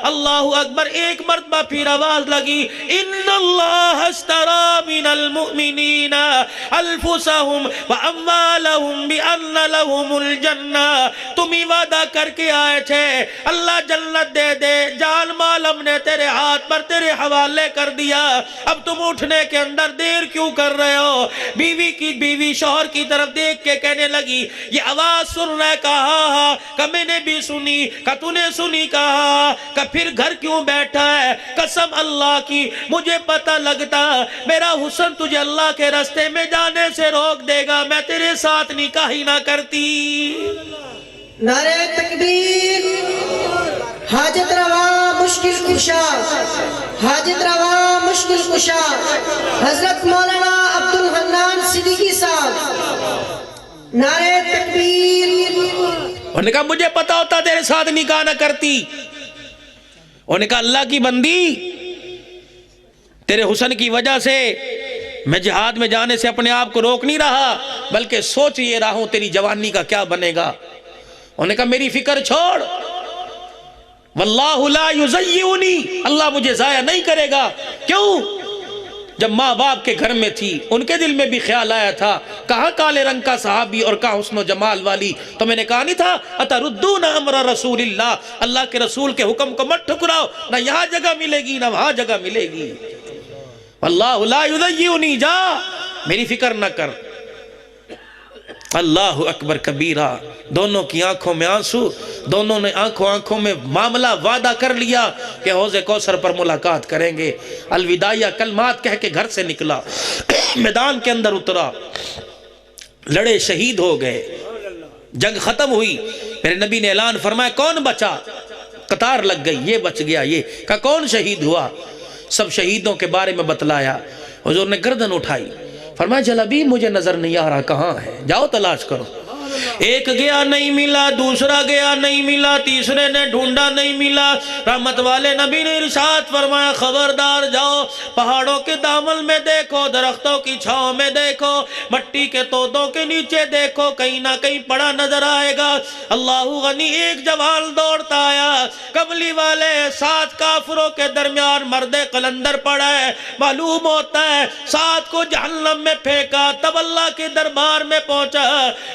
اللہ اکبر، ایک مرتبہ پھر آواز لگی، ان اللہ اشتری من المؤمنین انفسہم واموالہم بان لہم الجنہ۔ تم ہی وعدہ کر کے آئے تھے اللہ جنت دے دے، جان مال ہم نے تیرے ہاتھ پر تیرے حوالے کر دیا، اب تم اٹھنے کے اندر دیر کیوں کر رہے ہو؟ بیوی شوہر کی طرف دیکھ کے کہنے لگی، یہ آواز سن رہے؟ کہا کہ میں نے بھی سنی۔ کہ تو نے سنی؟ کہا کہ پھر گھر کیوں بیٹھا ہے؟ قسم اللہ کی مجھے پتہ لگتا میرا حسن تجھے اللہ کے راستے میں جانے سے روک دے گا، میں تیرے ساتھ نکاح ہی نہ کرتی۔ نعرہ تکبیر، حاجت روا مشکل کشا، حاجت روا مشکل کشا حضرت مولانا عبدالحنان صدیقی صاحب، نعرہ تکبیر۔ انہوں نے کہا مجھے پتا ہوتا تیرے ساتھ نکاح نہ کرتی۔ انہوں نے کہا اللہ کی بندی، تیرے حسن کی وجہ سے میں جہاد میں جانے سے اپنے آپ کو روک نہیں رہا، بلکہ سوچ یہ رہا ہوں تیری جوانی کا کیا بنے گا۔ انہوں نے کہا میری فکر چھوڑ، واللہ لا یضیعنی، اللہ مجھے ضائع نہیں کرے گا۔ کیوں؟ جب ماں باپ کے گھر میں تھی ان کے دل میں بھی خیال آیا تھا، کہاں کالے رنگ کا صحابی اور کہاں حسن و جمال والی۔ تو میں نے کہا نہیں تھا اتردون امر رسول اللہ، اللہ کے رسول کے حکم کو مت ٹھکراؤ، نہ یہاں جگہ ملے گی نہ وہاں جگہ ملے گی۔ واللہ لا یضیعنی، جا میری فکر نہ کر۔ اللہ اکبر کبیرہ، دونوں کی آنکھوں میں آنسو، دونوں نے آنکھوں میں معاملہ وعدہ کر لیا کہ حوض کوثر پر ملاقات کریں گے۔ الوداعیہ کلمات کہہ کے گھر سے نکلا، میدان کے اندر اترا، لڑے شہید ہو گئے، جنگ ختم ہوئی۔ میرے نبی نے اعلان فرمایا کون بچا؟ قطار لگ گئی، یہ بچ گیا، یہ کہا کون شہید ہوا؟ سب شہیدوں کے بارے میں بتلایا۔ حضور نے گردن اٹھائی، فرمایا جلابی مجھے نظر نہیں آ رہا، کہاں ہے؟ جاؤ تلاش کرو۔ ایک گیا نہیں ملا، دوسرا گیا نہیں ملا، تیسرے نے ڈھونڈا نہیں ملا۔ رحمت والے نبی نے ارشاد فرمایا خبردار جاؤ، پہاڑوں کے دامن میں دیکھو، درختوں کی چھاؤں میں دیکھو، مٹی کے تودوں کے نیچے دیکھو، کہیں نہ کہیں پڑا نظر آئے گا۔ اللہ غنی، ایک جوان دوڑتا آیا، کملی والے 7 کافروں کے درمیان مرد قلندر پڑا ہے، معلوم ہوتا ہے 7 کو جہنم میں پھینکا، تب اللہ کے دربار میں پہنچا۔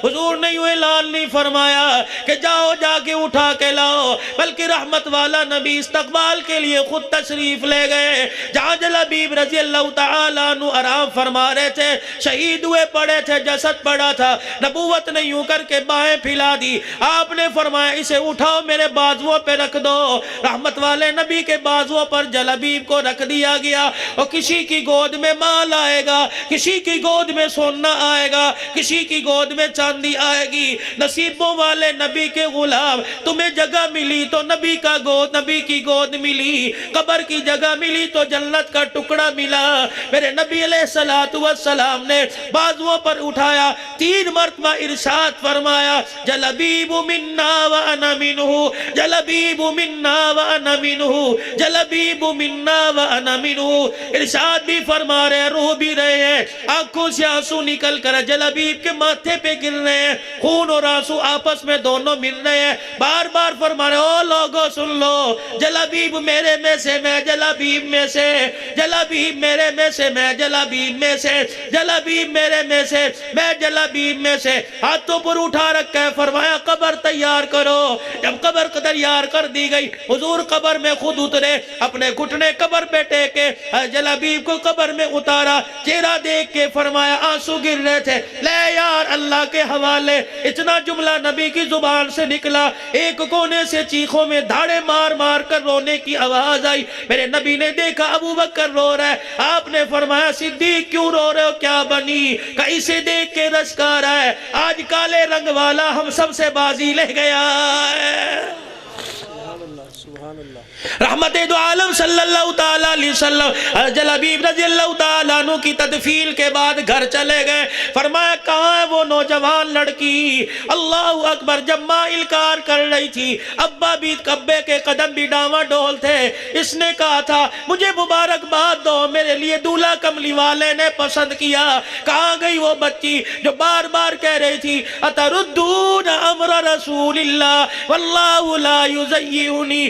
حضور نے یوں اعلان نہیں فرمایا کہ جاؤ جا کے اٹھا کے لاؤ، بلکہ رحمت والا نبی استقبال کے لیے خود تشریف لے گئے۔ جہاں جلابیب رضی اللہ تعالیٰ عنہ آرام فرما رہے تھے، شہید ہوئے پڑے تھے، جسد پڑا تھا، نبوت نے یوں کر کے باہیں پھیلا دی۔ آپ نے فرمایا اسے اٹھاؤ میرے بازووں پہ رکھ دو۔ رحمت والے نبی کے بازووں پر جلابیب کو رکھ دیا گیا، اور کسی کی گود میں مال آئے گا، کسی کی گود میں سونا آئے گا، کسی کی گود میں چاندی آئے گی۔ نصیبوں والے نبی کے غلام، تمہیں جگہ ملی تو نبی کی گود ملی، قبر کی جگہ ملی تو جنت کا ٹکڑا ملا۔ میرے نبی علیہ السلام نے بازووں پر اٹھایا، 3 مرتبہ ارشاد فرمایا جلبیب منا وانا منہ، جلبیب منا وانا منہ، جلبیب منا وانا منہ۔ ارشاد بھی فرما رہے، روح بھی رہے ہیں، آنکھوں سے آنسو نکل کر جلبیب کے ماتھے پہ گر رہے ہیں، خون اور آنسو آپس میں دونوں مل رہے ہیں۔ بار بار فرما رہے، او لوگو سن لو، جلابیب میرے میں سے، میں جلابیب میں سے، جلابیب میرے میں سے، میں جلابیب میں سے، جلابیب میرے میں سے، میں جلابیب میں سے۔ ہاتھوں پر اٹھا رکھا ہے، فرمایا قبر تیار کرو۔ جب قبر تیار کر دی گئی، حضور قبر میں خود اترے، اپنے گھٹنے قبر پہ ٹیکے، جلابیب کو قبر میں اتارا، چہرہ دیکھ کے فرمایا، آنسو گر رہے تھے، لے یار اللہ کے حوالے۔ اتنا جملہ نبی کی زبان سے نکلا، ایک کونے سے چیخوں میں دھاڑے مار مار کر رونے کی آواز آئی۔ میرے نبی نے دیکھا ابو بکر رو رہا ہے، آپ نے فرمایا صدیق کیوں رو رہے ہو، کیا بنی؟ کہ اسے دیکھ کے رشک آ رہا ہے، آج کالے رنگ والا ہم سب سے بازی لے گیا ہے۔ رحمت دو عالم صلی اللہ تعالیٰ علیہ وسلم جلابیب رضی اللہ تعالیٰ عنہ کی تدفین کے بعد گھر چلے گئے۔ فرمایا کہاں ہے وہ نوجوان لڑکی؟ اللہ اکبر، جب ماں انکار کر رہی تھی، ابا بھی کعبے کے قدم بھی ڈاما ڈول تھے، اس نے کہا تھا مجھے مبارکباد دو، میرے لیے دولہا کملی والے نے پسند کیا۔ کہاں گئی وہ بچی جو بار بار کہہ رہی تھی اتردون امر رسول اللہ واللہ لا یضیعنی،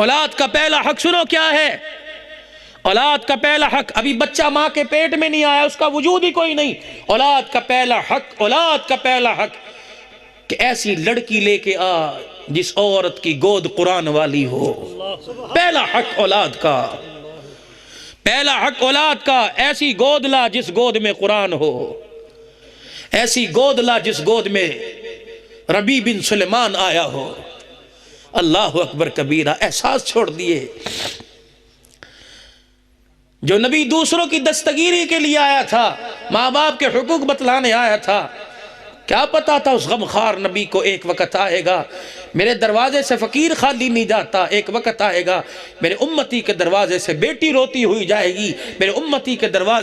اولاد کا پہلا حق سنو کیا ہے؟ اولاد کا پہلا حق، ابھی بچہ ماں کے پیٹ میں نہیں آیا، اس کا وجود ہی کوئی نہیں، اولاد کا پہلا حق، اولاد کا پہلا حق کہ ایسی لڑکی لے کے آ جس عورت کی گود قرآن والی ہو۔ پہلا حق اولاد کا، پہلا حق اولاد کا، ایسی گود لا جس گود میں قرآن ہو، ایسی گود لا جس گود میں ربی بن سلیمان آیا ہو۔ اللہ اکبر کبیرہ، احساس چھوڑ دیے۔ جو نبی دوسروں کی دستگیری کے لیے آیا تھا، ماں باپ کے حقوق بتلانے آیا تھا، کیا پتا تھا اس غمخوار نبی کو ایک وقت آئے گا میرے دروازے سے فقیر خالی نہیں جاتا، ایک وقت آئے گا میرے امتی کے دروازے سے بیٹی روتی ہوئی جائے گی، میرے امتی کے دروازے